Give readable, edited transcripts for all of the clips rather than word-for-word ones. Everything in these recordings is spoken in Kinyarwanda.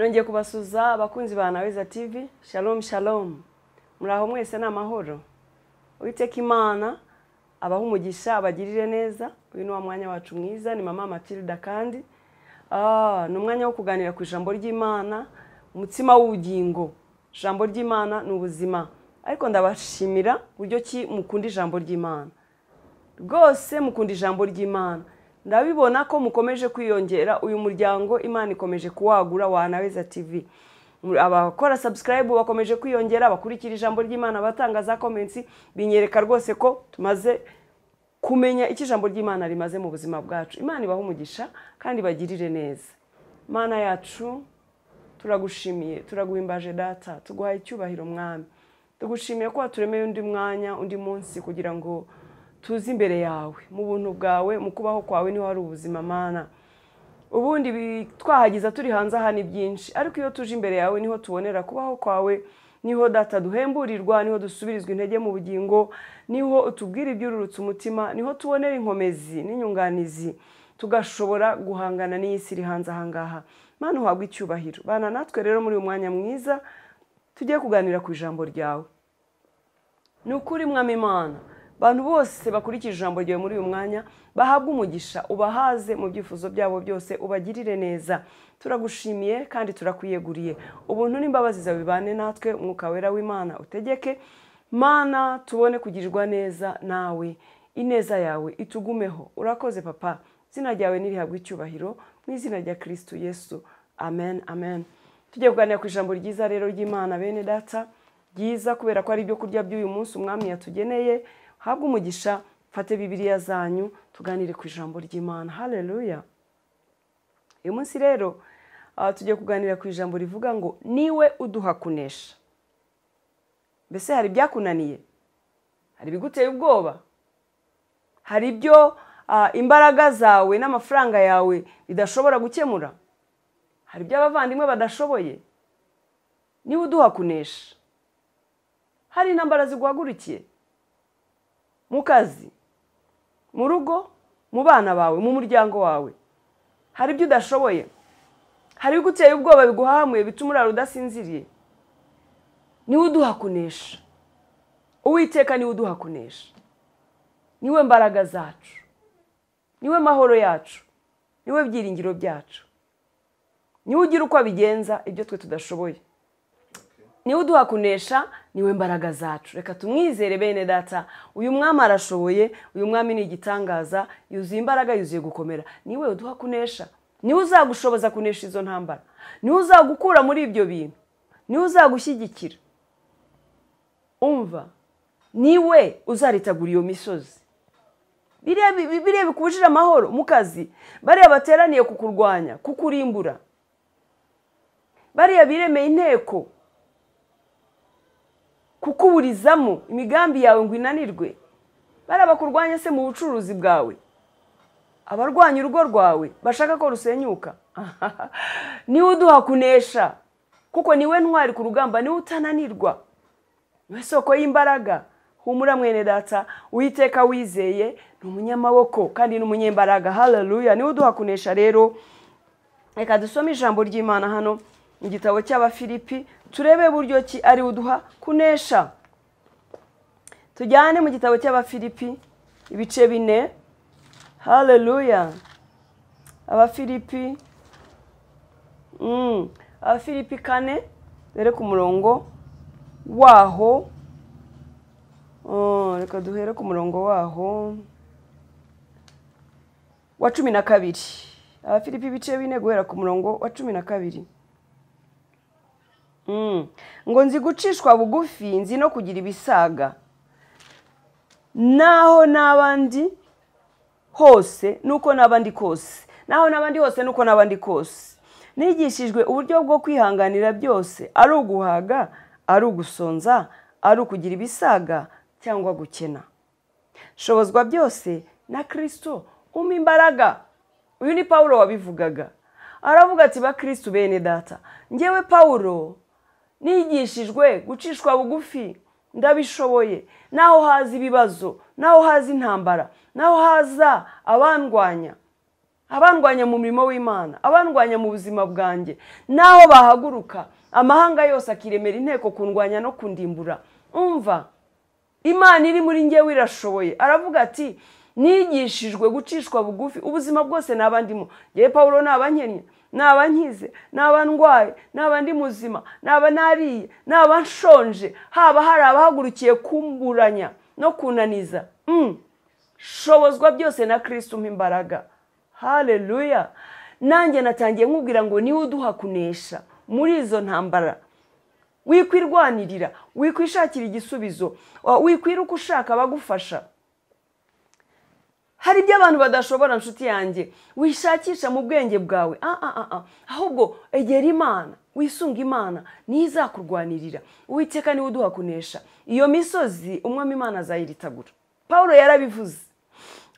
Nongeye kubasuza abakunzi ba Naweza TV. Shalom shalom. Muraho mwese n'amahoro. Uwiteka Imana abaha umugisha abagirire neza. Uyu ni wa mwanya wacu mwiza, ni mama Matilda kandi ni umwanya wo kuganira ku ijambo ry'Imana, umutsima w'ubugingo. Ijambo ry'Imana ni ubuzima. Ariko ndabashimira buryo ki mukunda ijambo ry'Imana. Rwose mukunda ijambo ry'Imana. Ndabibona ko mukomeje kwiyongera, uyu muryango Imana ikomeje kuwagura wa Naweza TV. Abakora subscribe bakomeje kwiyongera, abakurikira ijambo ry'Imana, batangaza comments, binyereka rwose ko tumaze kumenya iki ijambo ry'Imana rimaze mu buzima bwacu. Imana ibaha umugisha kandi bagirire neza. Mana yacu turagushimiye, turaguhimbaje data, tuguhaye icyubahiro mwami. Tugushimiye ko waturemeye undi mwanya, undi munsi kugira ngo tuzi imbere yawe, mu buntu bwawe, mu kubaho kwawe niho hari ubuzima Mana. Ubundi twahagiza turi hanze aha ni byinshi, ariko iyo tuje imbere yawe niho tubonera kubaho kwawe, niho data duhemburirwa, niho dusubirizwa intege mu bugingo, niho utubwira ibyururutse umutima, niho tubonera inkomezi n'inyunganizi, tugashobora guhangana n'iyisi iri hanze aha ngaha. Mana uhabwe icyubahiro. Bana natwe rero muri uyu mwanya mwiza tugiye kuganira ku ijambo ryawe. Ni ukuri mwami Imana, abantu bose bakurikije ijambo ryawe muri uyu mwanya bahabwa umugisha, ubahaze mu byifuzo byabo byose, ubagirire neza. Turagushimiye kandi turakwiyeguriye. Ubuntu n'imbabazi zawe bibane natwe, umwuka wera w'Imana utegeke. Mana tubone kugirirwa neza nawe, ineza yawe itugumeho. Urakoze papa, izina ryawe nirihabwe icyubahiro mu izina rya Kristo Yesu. Amen amen. Tugiye kuganira ku ijambo ryiza rero ry'Imana bene data, ryiza kubera ko ari ibyo kurya by'uyu munsi umwami yatugeneye. Habwa umugisha, fate Bibiliya zanyu tuganire ku ijambo ry'Imana. Haleluya. Uyu munsi rero tugiye kuganira ku ijambo rivuga ngo niwe uduha kunesha. Mbese hari byakunaniye? Hari biguteye ubwoba? Hari ibyo imbaraga zawe n'amafaranga yawe bidashobora gukemura? Hari ibyo abavandimwe badashoboye? Niwe uduha kunesha. Hari intambara ziguhagurukiye mu kazi, mu rugo, mu bana bawe, mu muryango wawe. Hari ibyo udashoboye? Hari ibiguteye ubwoba biguhahamuye bituma urara udasinziriye? Niwe uduha kunesha. Uwiteka niwe uduha kunesha. Niwe mbaraga zacu, niwe mahoro yacu, niwe byiringiro byacu, niwe ugira uko abigenza ibyo twe tudashoboye. Niwe uduha kunesha, niwe mbaraga zacu. Reka tumwizere bene data. Uyu mwami arashoboye, uyu mwami ni igitangaza, yuzuye imbaraga, yuzuye gukomera. Niwe uduha kunesha. Niwe uzagushoboza kunesha izo ntambara. Niwe uzagukura muri ibyo bintu. Niwe uzagushyigikira. Umva, niwe uzaritagura iyo misozi. Biriya bikubujije amahoro mu kazi, bariya bateraniye kukurwanya, kukurimbura, bariya biremeye inteko kukuburizamo imigambi yawe ngo inanirwe, bariya bakurwanya se mu bucuruzi bwawe, abarwanya urugo rwawe bashaka ko rusenyuka. Niwe uduha kunesha, kuko niwe ntwari ku rugamba, niwe utananirwa, niwe soko y'imbaraga. Humura mwene data, Uwiteka wizeye ni umunyamaboko kandi ni umunyembaraga. Haleluya. Niwe uduha kunesha rero. Reka dusome ijambo ry'Imana hano mu gitabo cy'Abafilipi, turebe buryo ki ari uduha kunesha. Tujyane mu gitabo cy'Abafilipi ibice 4. Haleluya. Abafilipi Abafilipi 4 dore ku murongo waho. Reka duhere ku murongo waho wa 12. Abafilipi ibice 4 guhera ku murongo wa 12. Ngo nzi gucishwa bugufi, nzi no kugira ibisaga, naho n'abandi hose nuko n'abandi kose, naho n'abandi hose nuko n'abandi kose. Nigishijwe uburyo bwo kwihanganira byose, ari uguhaga, ari ugusonza, ari ukugira ibisaga cyangwa gukena. Shobozwa byose na Kristo umpa imbaraga. Uyu ni Paulo wabivugaga. Aravuga ati ba Kristo bene data, ngewe Paulo nigishijwe gucishwa bugufi, ndabishoboye. Naho haza ibibazo, naho haza intambara, naho haza abandwanya, abandwanya mu mirimo w'Imana, abandwanya mu buzima bwanjye, naho bahaguruka amahanga yose akiremera inteko kundwanya no kundimbura. Umva, Imana iri muri njyewe irashoboye. Aravuga ati nigishijwe gucishwa bugufi, ubuzima bwose naba ndimo. Ngewe Pawulo naba nkennye, naba nkize, naba ndwaye, naba ndi muzima, naba nariye, naba nshonje, haba hari abahagurukiye kumburanya no kunaniza, shobozwa byose na Kristo umpa imbaraga. Haleluya. Nanjye natangiye nkubwira ngo niwe uduha kunesha muri izo ntambara. Wikwirwanirira, wikwishakira igisubizo, wikwiruka ushaka abagufasha. Hari ibyo abantu badashobora, nshuti yanjye, wishakisha mu bwenge bwawe. Ahubwo egera Imana, wisunga Imana, niyo izakurwanirira. Uwiteka niwe uduha kunesha. Iyo misozi umwami Imana azayiritagura. Pawulo yarabivuze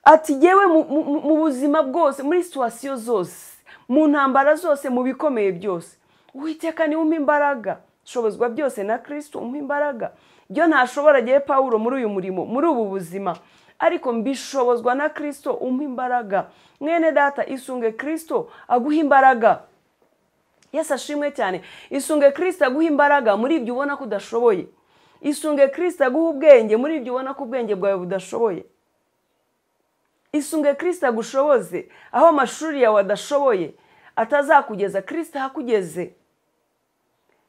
ati yewe mu buzima bwose, muri situwasiyo zose, mu ntambara zose, mu bikomeye byose, Uwiteka niwe umpa imbaraga. Shobozwa byose na Kristo umpa imbaraga. Byo ntashobora giye Pawulo muri uyu murimo, muri ubu buzima, ariko mbishobozwa na Kristo umpa imbaraga. Mwene data, isunge Kristo aguha imbaraga. Yesu ashimwe cyane. Isunge Kristo aguha imbaraga muri ibyo ubona ko udashoboye. Isunge Kristo aguha ubwenge muri ibyo ubona ko ubwenge bwawe budashoboye. Isunge Kristo agushoboze aho amashuri yawe adashoboye, atazakugeza Kristo ahakugeze.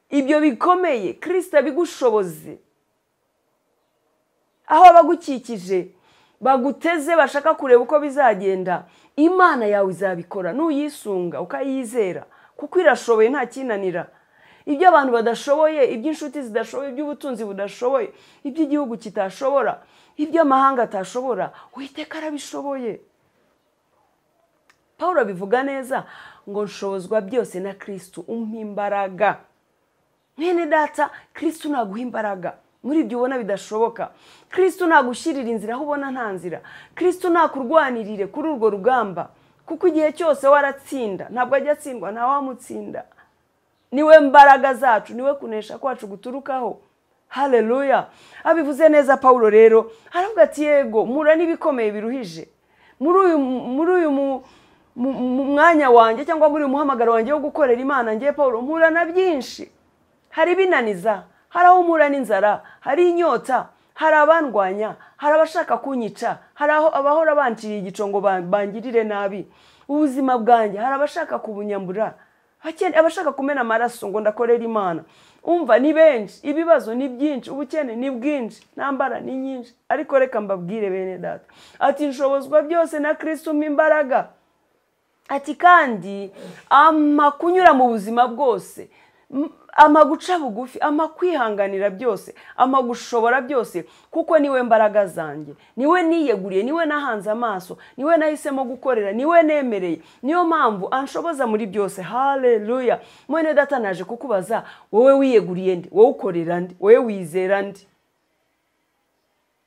Ibyo bikomeye Kristo abigushoboze. Aho abagukikije baguteze bashaka kureba uko bizagenda, Imana yawe izabikora nuyisunga ukayizera, kuko irashoboye nta kinanira. Ibyo abantu badashoboye, iby'inshuti zidashoboye, iby'ubutunzi budashoboye, iby'igihugu kitashobora, ibyo amahanga atashobora, Uwiteka arabishoboye. Pawulo bivuga neza ngo nshobozwa byose na Kristo umpa imbaraga. Mwene data, Kristo naguha imbaraga muri ibyo ubona bidashoboka. Kristo nagushyirira inzira aho ubona nta nzira. Kristo nakurwanirire kuri urwo rugamba, kuko igihe cyose waratsinda, ntabwo ajya atsindwa, nta wamutsinda. Niwe mbaraga zacu, niwe kunesha kwacu guturukaho. Haleluya. Abivuze neza Pawulo rero, aravuga ati yego mura n'ibikomeye biruhije. Muri uyu mwanya wanjye cyangwa muri uyu muhamagaro wanjye wo gukorera Imana, ngiye Pawulo mura na byinshi. Hari binaniza, hari aho mura n'inzara, hari inyota, hari abandwanya, hari abashaka kunyica, hari aho abahora banciriye igico ngo bangirire nabi. Ubuzima bwanjye hari abashaka kubunyambura, abashaka kumena amaraso ngo ndakorera Imana. Umva ni benshi, ibibazo ni byinshi, ubukene ni bwinshi, ntambara ni nyinshi, ariko reka mbabwire bene data, ati nshobozwa byose na Kristo umpa imbaraga. Ati kandi kunyura mu buzima bwose, guca bugufi, kwihanganira byose, gushobora byose, kuko niwe mbaraga zanjye, niwe niyeguriye, niwe nahanze amaso, niwe nahisemo gukorera, niwe nemereye, niyo mpamvu anshoboza muri byose. Haleluya. Mwene data, naje kukubaza, wowe wiyeguriye ndi? Wowe ukorera ndi? Wowe wizera ndi?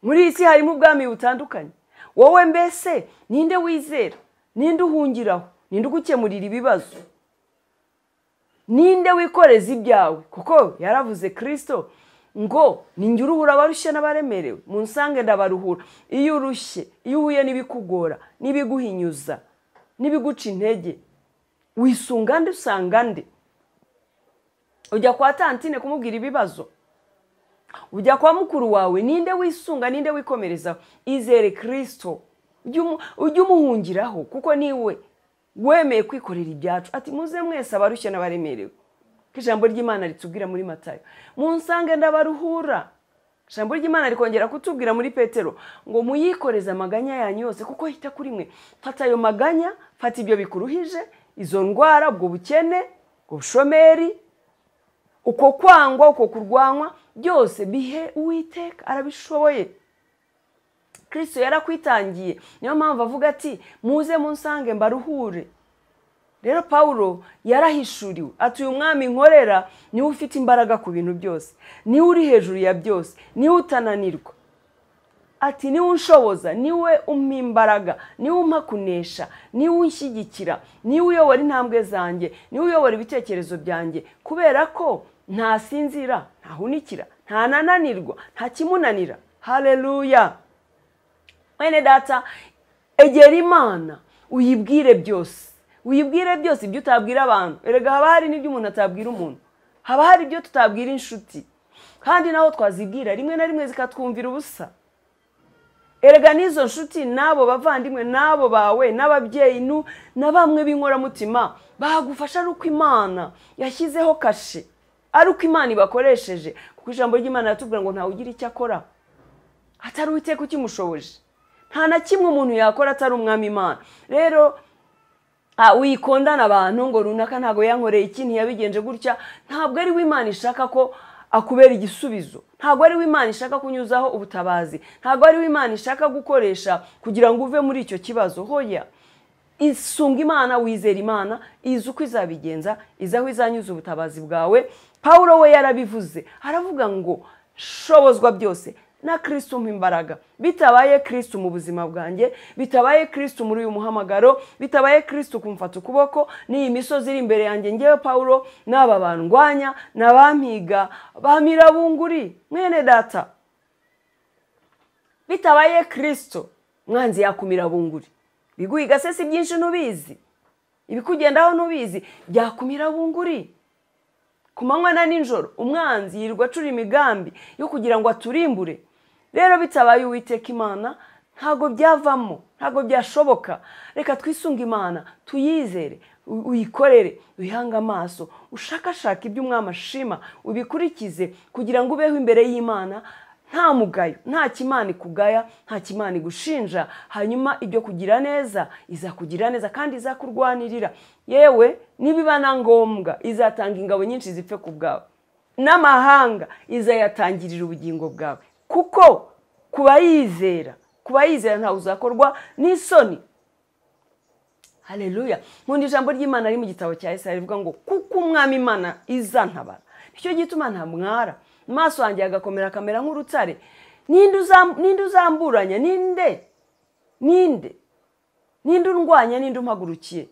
Muri isi harimo ubwami butandukanye. Wowe mbese ninde wizera? Ninde uhungiraho? Ninde ugukemurira ibibazo? Ninde wikoreza ibyawe? Kuko yaravuze Kristo ngo ninjye uruhura abarushye n'abaremerewe, munsange ndabaruhura. Iyo urushye, iyo uhuye n'ibikugora, n'ibiguhinyuza, n'ibiguca intege, wisunga nde? Usanga nde? Ujya kwa tantine kumubwira ibibazo? Ujya kwa mukuru wawe? Ninde wisunga? Ninde wikomerezaho? Izere Kristo, ujye umuhungiraho, kuko niwe wemeye kwikorera ibyacu. Ati muze mwese abarushye n'abaremerewe, ijambo ry'Imana ritubwira muri Matayo, munsange ndabaruhura. Ijambo ry'Imana rikongera kutubwira muri Petero ngo muyikoreze amaganya yanyu yose, kuko hita kuri mwe. Fata ayo maganya, fata ibyo bikuruhije, izo ndwara, ubwo bukene, ubwo bushomeri, uko kwangwa, uko kurwanwa, byose bihe Uwiteka, arabishoboye. Kristo yarakwitangiye, niyo mpamvu avuga ati muze munsange mbaruhure. Rero Pawulo yarahishuriwe ati uyu mwami nkorera niwe ufite imbaraga ku bintu byose, niwe uri hejuru ya byose, niwe utananirwa. Ati niwe unshoboza, niwe umpa imbaraga, niwe umpa kunesha, niwe unshyigikira, niwe uyobora intambwe zanjye, niwe uyobora ibitekerezo byanjye, kubera ko ntasinzira, ntahunikira, ntanananirwa, nta kimunanira. Haleluya. Mwene data, egera Imana, uyibwire byose, uyibwire byose ibyo utabwira abantu. Erega haba hari n'ibyo umuntu atabwira umuntu, haba hari ibyo tutabwira inshuti, kandi naho twazibwira rimwe na rimwe zikatwumvira ubusa. Erega n'izo nshuti n'abo bavandimwe n'abo bawe n'ababyeyi na bamwe b'inkoramutima bagufasha ari uko Imana yashyizeho kashe, ari uko Imana ibakoresheje. Kuko ijambo ry'Imana ratubwira ngo ntawe ugira icyo akora atari Uwiteka ukimushoboje. Nta na kimwe umuntu yakora atari umwami Imana. Rero wikondana abantu ngo runaka ntago yankoreye ikintu yabigenje gutya, ntabwo ari we Imana ishaka ko akubera igisubizo, ntabwo ari we Imana ishaka kunyuzaho ubutabazi, ntabwo ari we Imana ishaka gukoresha kugira ngo uve muri icyo kibazo. Hoya, isunga Imana, wizera Imana, izi uko izabigenza, izaho izanyuza ubutabazi bwawe. Pawulo we yarabivuze, aravuga ngo shobozwa byose na Kristo umpa imbaraga. Bitabaye Kristo mu buzima bwanjye, bitabaye Kristo muri uyu muhamagaro, bitabaye Kristo kumfata ukuboko n'iyi misozi iri imbere yanjye, ngewe Pawulo n'aba bandwanya n'abampiga bamirabunguri mwene data, bitabaye Kristo mwanzi yakumira bunguri. Biguhiga se si byinshi ntubizi, ibikugendaho ntubizi, byakumira bunguri. Ku manywa na nijoro umwanzi yirirwa acura imigambi yo kugira ngo aturimbure. Rero bitabaye Uwiteka Imana ntago byavamo, ntago byashoboka. Reka twisunga Imana, tuyizere, uyikorere, uyihanga amaso, ushakashaka ibyo umwami ashima, ubikurikize kugira ngo ubeho imbere y'Imana nta mugayo, nta kimana ikugaya, nta kimana igushinja. Hanyuma ibyo kugira neza izakugira neza kandi izakurwanirira. Yewe nibiba na ngombwa izatanga ingabo nyinshi zipfe ku bwawe, n'amahanga izayatangirira ubugingo bwawe. Kuko kubayizera ntawe uzakorwa n'isoni. Haleluya. Nkunda ijambo ry'Imana ari mu gitabo cya Yesaya rivuga ngo kuko umwami Imana izantabara, nicyo gituma ntamwara, amaso yanjye agakomera akamera nk'urutare. Ninde uzamburanya? Ninde undwanya? Ninde umpagurukiye?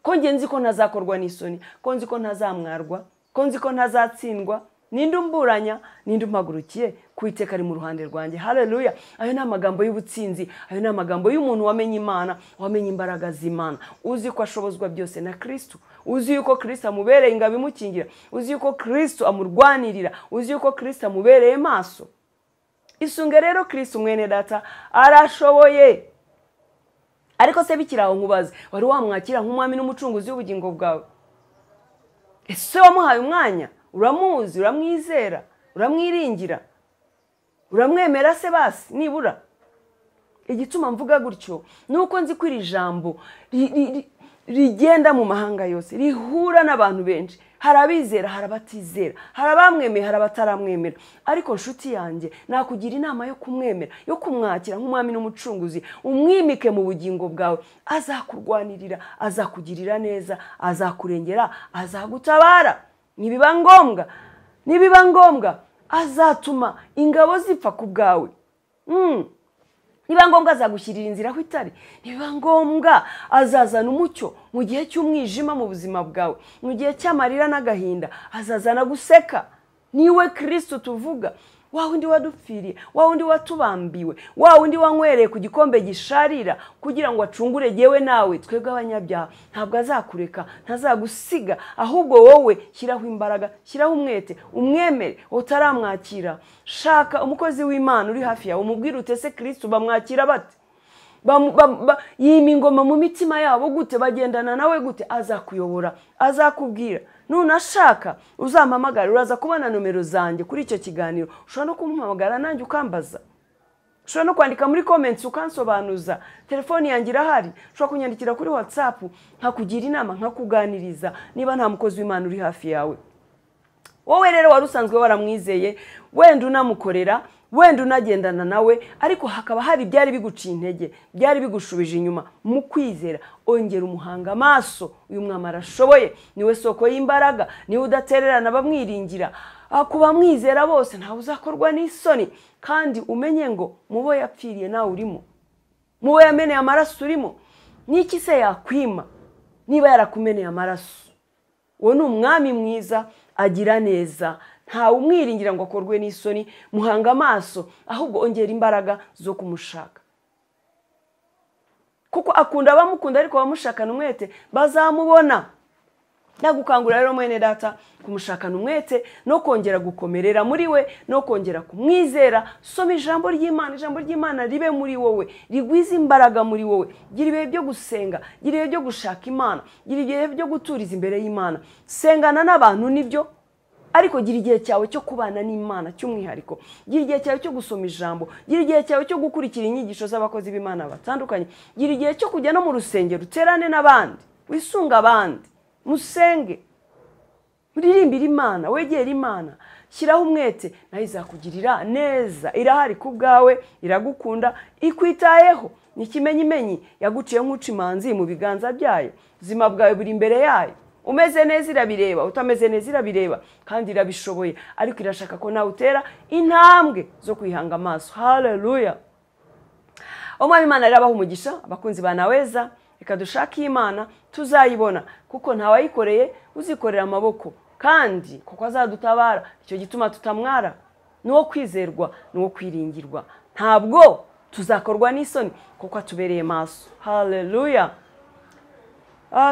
Ko nge nzi ko ntazakorwa n'isoni, ko nzi ko ntazamwarwa, ko nzi ko ntazatsindwa. Ninde umburanya? Ninde umpagurukiye? Kuwiteka ari mu ruhande rwanjye. Haleluya. Ayo ni amagambo y'ubutsinzi, ayo ni amagambo y'umuntu wamenye Imana, wamenye imbaraga z'Imana, uzi ko ashobozwa byose na Kristo, uzi yuko Kristo amubereye ingabo imukingira, uzi yuko Kristo amurwanirira, uzi yuko Kristo amubereye maso. Isunge rero Kristo mwene data, arashoboye. Ariko se bikiraho nkubaze, wari wamwakira nk'umwami n'umucunguzi w'ubugingo bwawe? Ese wamuhaye umwanya? Uramuzi, uramwizera, uramwiringira, uramwemera se basi nibura? Igituma mvuga gutyo nuko nzi ko iri jambo rigenda mu mahanga yose, rihura n'abantu benshi. Hari abizera, hari abatizera, hari abamwemeye, hari abataramwemera. Ariko nshuti yanjye, nakugira inama yo kumwemera, yo kumwakira nk'umwami n'umucunguzi, umwimike mu bugingo bwawe. Azakurwanirira, azakugirira neza, azakurengera, azagutabara. Nibiba ngombwa azatuma ingabo zipfa ku bwawe. Niba ngombwa azagushyirira inzira aho itari. Niba ngombwa azazana umucyo mu gihe cy'umwijima mu buzima bwawe, mu gihe cy'amarira n'agahinda azazana guseka. Niwe Kristo tuvuga, wa wundi wadupfiriye, wa wundi watubambiwe, wa wundi wanywereye ku gikombe gisharira kugira ngo acungure yewe nawe twebwe abanyabyaha. Ntabwo azakureka, ntazagusiga, ahubwo wowe shyiraho imbaraga, shyiraho umwete, umwemere. Utaramwakira, shaka umukozi w'Imana uri hafi yawe, umubwire utese Kristo bamwakira bate, yima ingoma mu mitima yabo gute, bagendana nawe gute? Azakuyobora, azakubwira. Nunashaka uzampamagara, uraza kubona nomero zanjye kuri icyo kiganiro. Ushobora no kumuhamagara nanjye ukambaza, ushobora no kwandika muri comments ukansobanuza. Telefoni yanjye irahari, ushobora kunyandikira kuri WhatsApp nkakugira inama, nkakuganiriza niba nta mukozi w'Imana uri hafi yawe. Wowe rero wari usanzwe waramwizeye, wenda unamukorera, wenda unagendana nawe, ariko hakaba hari byari biguciye intege, byari bigushubije inyuma mu kwizera. Ongera umuhanga amaso, uyu mwami arashoboye, niwe soko y'imbaraga, niwe udatererana bamwiringira. Kuba mwizera bose ntawe uzakorwa n'isoni. Kandi umenye ngo mubo yapfiriye nawe urimo, mubo yameneye amaraso urimo. Niki se yakwima niba yarakumeneye amaraso? Uwo ni umwami mwiza, agira neza, ntawe umwiringira ngo akorwe n'isoni. Muhanga amaso, ahubwo ongera imbaraga zo kumushaka. kuko akunda abamukunda ariko abamushakana umwete bazamubona. Ndagukangurira rero mwene data kumushakana umwete no kongera gukomerera muri we no kongera kumwizera. Soma ijambo ry'Imana ribe muri wowe, rigwiza imbaraga muri wowe. Gira ibihe byo gusenga, gira ibihe byo gushaka Imana, gira ibihe byo guturiza imbere y'Imana. Sengana n'abantu nibyo, ariko gira igihe cyawe cyo kubana n'Imana cy'umwihariko. Gira igihe cyawe cyo gusoma ijambo, gira igihe cyawe cyo gukurikira inyigisho z'abakozi b'Imana batandukanye, gira igihe cyo kujya no mu rusengero uterane n'abandi, wisunga abandi, musenge, muririmbire Imana, wegere Imana, shyiraho umwete, nayo izakugirira neza. Irahari ku bwawe, iragukunda, ikwitayeho. Ni ikimenyimenyi yaguciye nk'uca imanzi mu biganza byayo. Ubuzima bwawe buri imbere yayo. Umeze neza irabireba, utameze neza irabireba, kandi irabishoboye, ariko irashaka ko nawe utera intambwe zo kwihanga amaso. Haleluya. Umwami Imana irabaha umugisha abakunzi ba Naweza. Reka dushake Imana tuzayibona, kuko ntawayikoreye uzikorera amaboko, kandi kuko azadutabara. Icyo gituma tutamwara, nuwo kwizerwa, nuwo kwiringirwa. Ntabwo tuzakorwa n'isoni kuko atubereye maso. Haleluya.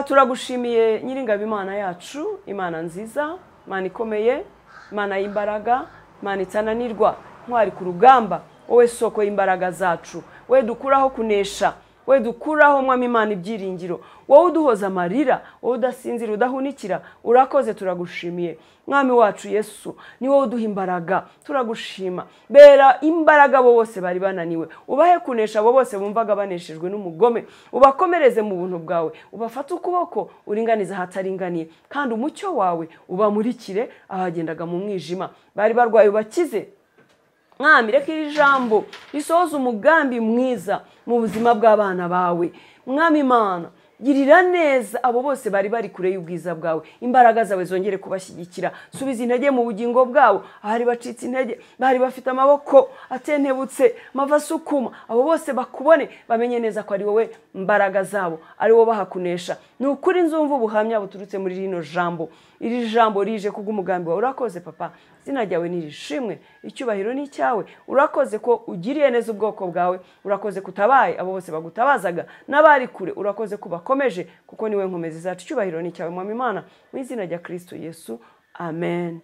Turagushimiye Nyiringabo Imana yacu, Imana nziza, Imana ikomeye, Imana y'imbaraga, Imana itananirwa, ntwari ku rugamba, wowe soko y'imbaraga zacu, wowe dukuraho kunesha, wowe dukuraho Mwami Imana ibyiringiro, wowe uduhoza amarira, wowe udasinzira udahunikira. Urakoze, turagushimiye Mwami wacu Yesu, ni wowe uduha imbaraga. Turagushima, bera imbaraga abo bose bari bananiwe, ubahe kunesha abo bose bumvaga baneshejwe n'umugome. Ubakomereze mu buntu bwawe, ubafate ukuboko uringaniza ahataringaniye, kandi umucyo wawe ubamurikire abagendaga mu mwijima. Bari barwaye ubakize Mwami, reka iri jambo risohoza umugambi mwiza mu buzima bw'abana bawe. Mwami Imana, girira neza abo bose bari bari kure y'ubwiza bwawe. Imbaraga zawe zongere kubashyigikira. Subiza intege mu bugingo bwabo, ahari bacitse intege, bari bafite amaboko atentebutse, mavasukuma. Abo bose bakubone, bamenye neza ko ari wowe imbaraga zabo, ari wowe bahakunesha. Ni ukuri nzumva ubuhamya buturutse muri rino jambo. Iri jambo rije kubw'umugambi wawe. Urakoze Papa, izina ryawe nirishimwe, icyubahiro ni cyawe. Urakoze ko ugiriye neza ubwoko bwawe, urakoze kutabaye abo bose bagutabazaga n'abari kure. Urakoze ko bakomeje, kuko niwe nkomezi zacu. Icyubahiro ni cyawe Mwami Imana, mu izina rya Kristo Yesu, amen.